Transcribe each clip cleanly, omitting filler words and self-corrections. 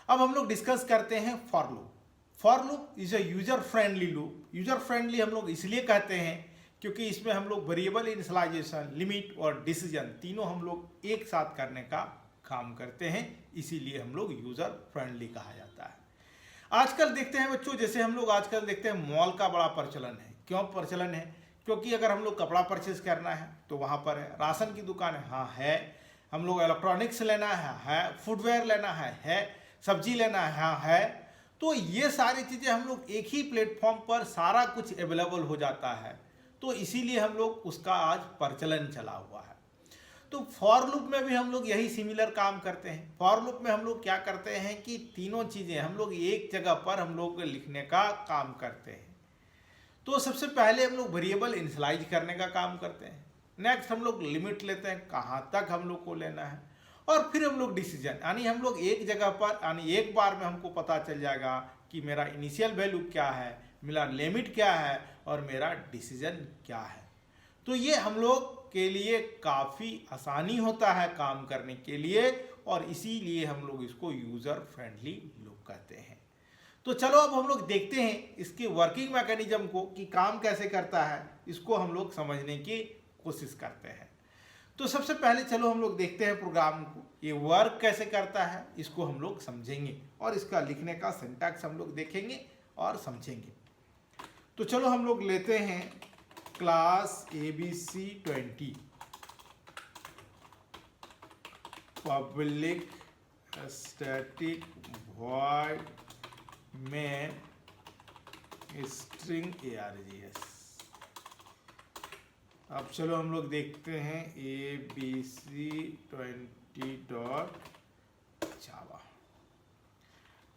अब हम लोग डिस्कस करते हैं for loop. For loop is a user friendly loop. User friendly हम लोग इसलिए कहते हैं क्योंकि इसमें हम लोग वेरिएबल इनिशियलाइजेशन, लिमिट और डिसीजन तीनों हम लोग एक साथ करने का काम करते हैं, इसीलिए हम लोग यूजर फ्रेंडली कहा जाता है। आजकल देखते हैं बच्चों, जैसे हम लोग आजकल देखते हैं मॉल का बड़ा प्रचलन है। क्यों प्रचलन है? क्योंकि अगर हम लोग कपड़ा परचेज करना है तो वहाँ पर है, राशन की दुकान है, हाँ है, हम लोग इलेक्ट्रॉनिक्स लेना है, फुटवेयर लेना है, सब्जी लेना है, हाँ है। तो ये सारी चीज़ें हम लोग एक ही प्लेटफॉर्म पर सारा कुछ अवेलेबल हो जाता है, तो इसीलिए हम लोग उसका आज प्रचलन चला हुआ है। तो फॉर लूप में भी हम लोग यही सिमिलर काम करते हैं। फॉर लूप में हम लोग क्या करते हैं कि तीनों चीज़ें हम लोग एक जगह पर हम लोग लिखने का काम करते हैं। तो सबसे पहले हम लोग वेरिएबल इनिशियलाइज करने का काम करते हैं। नेक्स्ट हम लोग लिमिट लेते हैं, कहाँ तक हम लोग को लेना है, और फिर हम लोग डिसीजन, यानी हम लोग एक जगह पर, यानी एक बार में हमको पता चल जाएगा कि मेरा इनिशियल वैल्यू क्या है, मेरा लिमिट क्या है और मेरा डिसीजन क्या है। तो ये हम लोग के लिए काफ़ी आसानी होता है काम करने के लिए, और इसीलिए हम लोग इसको यूज़र फ्रेंडली लूप कहते हैं। तो चलो अब हम लोग देखते हैं इसके वर्किंग मैकेनिज्म को कि काम कैसे करता है, इसको हम लोग समझने की कोशिश करते हैं। तो सबसे पहले चलो हम लोग देखते हैं प्रोग्राम को, ये वर्क कैसे करता है इसको हम लोग समझेंगे, और इसका लिखने का सिंटैक्स हम लोग देखेंगे और समझेंगे। तो चलो हम लोग लेते हैं class ABC20 public static void में स्ट्रिंग args। अब चलो हम लोग देखते हैं ABC20.java।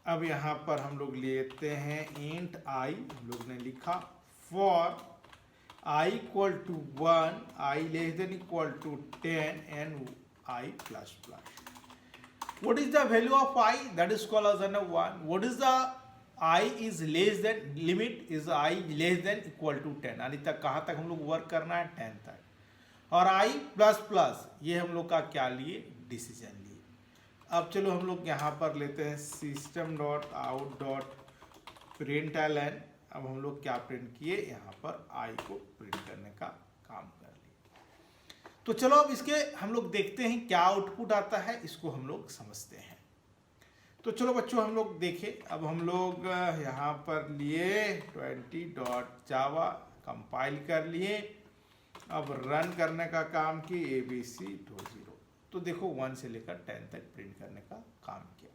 अब यहाँ पर हम लोग लेते हैं इंट i, हम लोग ने लिखा for I equal to 1, I less than equal to 10 and I plus plus. What is the value of I? That is called as a 1. What is the I is less than, limit is I less than equal to 10, यानी तक कहाँ तक हम लोग work करना है, 10 तक। और I प्लस प्लस ये हम लोग का क्या लिए, डिसीजन लिए। अब चलो हम लोग यहाँ पर लेते हैं system.out.println। अब हम लोग क्या प्रिंट किए, यहाँ पर I को प्रिंट करने का काम कर लिए। तो चलो अब इसके हम लोग देखते हैं क्या आउटपुट आता है, इसको हम लोग समझते हैं। तो चलो बच्चों हम लोग देखें, अब हम लोग यहाँ पर लिए 20.java कंपाइल कर लिए। अब रन करने का काम किए ABC20। तो देखो 1 से लेकर 10 तक प्रिंट करने का काम किया।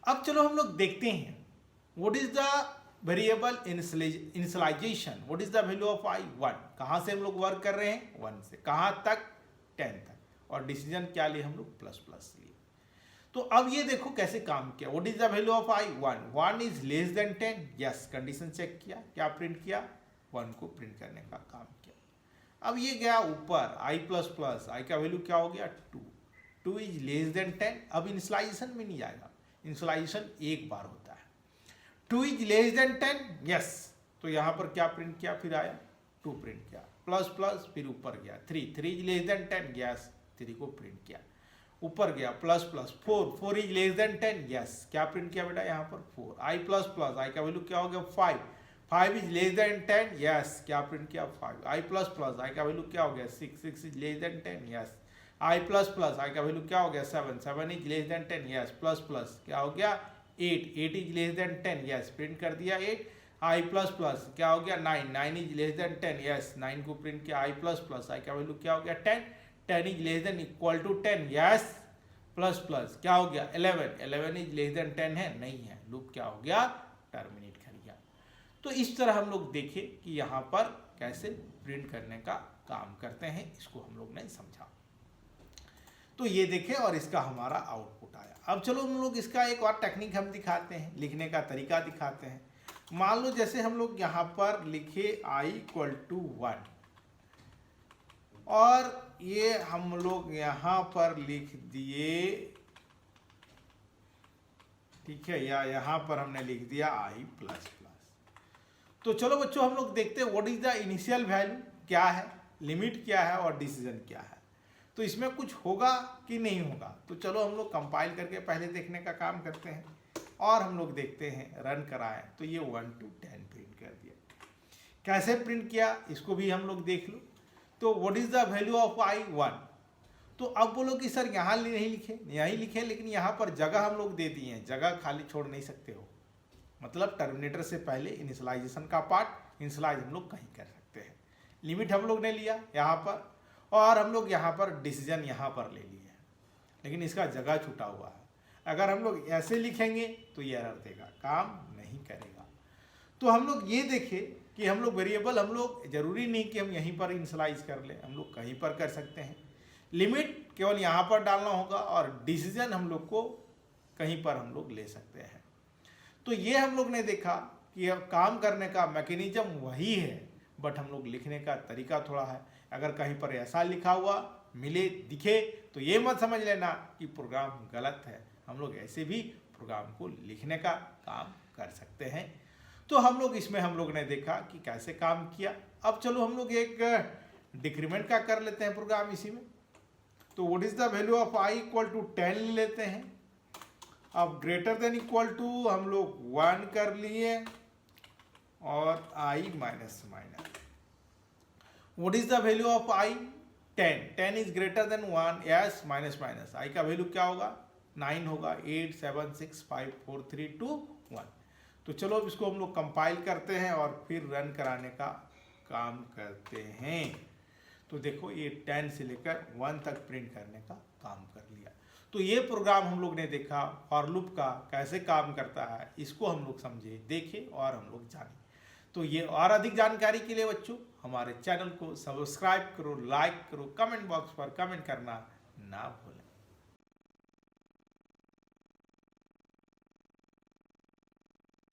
अब चलो हम लोग देखते हैं what is the variable initialisation, what is the value of I 1। कहाँ से हम लोग वर्क कर रहे हैं, 1 से, कहाँ तक, 10 तक, और डिसीजन क्या लिए हम लोग, प्लस प्लस लिए। तो अब ये देखो कैसे काम किया। What is the value of I 1, 1 is less than 10, yes, condition check किया, क्या प्रिंट किया, 1 को प्रिंट करने का काम किया। अब ये गया ऊपर I प्लस प्लस, I का वैल्यू क्या हो गया, 2, 2 इज लेस देन 10। अब इनिशियलाइजेशन में नहीं जाएगा, इनिशियलाइजेशन एक बार होता है। 2 इज लेस देन 10, यस, तो यहाँ पर क्या प्रिंट किया, फिर आया 2 प्रिंट किया, प्लस प्लस, फिर ऊपर गया 3, 3 इज लेस देन 10, यस, 3 को प्रिंट किया, ऊपर गया plus plus 4, 4 is less than 10, yes, क्या प्रिंट किया बेटा, यहाँ पर 4। I प्लस प्लस, I का वैल्यू क्या हो गया, 5, 5 इज लेस देन 10, यस, क्या प्रिंट किया, 5। I प्लस प्लस, I का वैल्यू क्या हो गया, 6, 6 is less than 10, yes. I plus plus, I का वैल्यू क्या हो गया, 7, 7 is less than 10, yes, plus plus क्या हो गया, 8, 8 is less than 10, yes, print कर दिया 8। I प्लस प्लस क्या हो गया, 9, 9 इज लेस देन 10, यस, 9 को प्रिंट किया। I प्लस प्लस, I का वैल्यू क्या हो गया, 10, 10 is less than equal to 10, yes, plus plus क्या हो गया, 11, 11 इज लेस देन 10 है, नहीं है, लूप क्या हो गया, टर्मिनेट कर गया। तो इस तरह हम लोग देखे कि यहाँ पर कैसे प्रिंट करने का काम करते हैं, इसको हम लोग ने समझा। तो ये देखे और इसका हमारा आउटपुट आया। अब चलो हम लोग इसका एक और टेक्निक हम दिखाते हैं, लिखने का तरीका दिखाते हैं। मान लो जैसे हम लोग यहाँ पर लिखे I इक्वल टू 1, और ये हम लोग यहाँ पर लिख दिए, ठीक है, या यहाँ पर हमने लिख दिया I प्लस प्लस। तो चलो बच्चों हम लोग देखते हैं what is the initial value क्या है, लिमिट क्या है और डिसीजन क्या है। तो इसमें कुछ होगा कि नहीं होगा। तो चलो हम लोग कंपाइल करके पहले देखने का काम करते हैं और हम लोग देखते हैं, रन कराएं तो ये 1 to 10 प्रिंट कर दिया। कैसे प्रिंट किया इसको भी हम लोग देख लो। तो what is the value of i 1। तो अब बोलो कि सर यहाँ नहीं लिखे, यहीं लिखे, लेकिन यहाँ पर जगह हम लोग दे दिए हैं, जगह खाली छोड़ नहीं सकते हो। मतलब टर्मिनेटर से पहले इनिशियलाइजेशन का पार्ट इनिशियलाइज हम लोग कहीं कर सकते हैं। लिमिट हम लोग ने लिया यहाँ पर, और हम लोग यहाँ पर डिसीजन यहाँ पर ले लिए हैं, लेकिन इसका जगह छूटा हुआ है। अगर हम लोग ऐसे लिखेंगे तो ये एरर देगा, काम नहीं करेगा। तो हम लोग ये देखें कि हम लोग वेरिएबल, हम लोग जरूरी नहीं कि हम यहीं पर इनिशियलाइज कर लें, हम लोग कहीं पर कर सकते हैं। लिमिट केवल यहाँ पर डालना होगा और डिसीजन हम लोग को कहीं पर हम लोग ले सकते हैं। तो ये हम लोग ने देखा कि काम करने का मैकेनिज्म वही है, बट हम लोग लिखने का तरीका थोड़ा है। अगर कहीं पर ऐसा लिखा हुआ मिले, दिखे, तो ये मत समझ लेना कि प्रोग्राम गलत है। हम लोग ऐसे भी प्रोग्राम को लिखने का काम कर सकते हैं। तो हम लोग इसमें हम लोग ने देखा कि कैसे काम किया। अब चलो हम लोग एक डिक्रीमेंट का कर लेते हैं प्रोग्राम इसी में। तो what is the value of i equal to 10 लेते हैं। अब ग्रेटर देन इक्वल टू हम लोग 1 कर लिए और i minus minus. What is the value of i 10। 10 is greater than 1, yes, minus minus i का वैल्यू क्या होगा, 9 होगा। 8 7 6 5 4 3 2 1। तो चलो अब इसको हम लोग कंपाइल करते हैं और फिर रन कराने का काम करते हैं। तो देखो ये 10 से लेकर 1 तक प्रिंट करने का काम कर लिया। तो ये प्रोग्राम हम लोग ने देखा फॉर लूप का कैसे काम करता है, इसको हम लोग समझे, देखे और हम लोग जाने। तो ये और अधिक जानकारी के लिए बच्चों हमारे चैनल को सब्सक्राइब करो, लाइक करो, कमेंट बॉक्स पर कमेंट करना ना भूलें।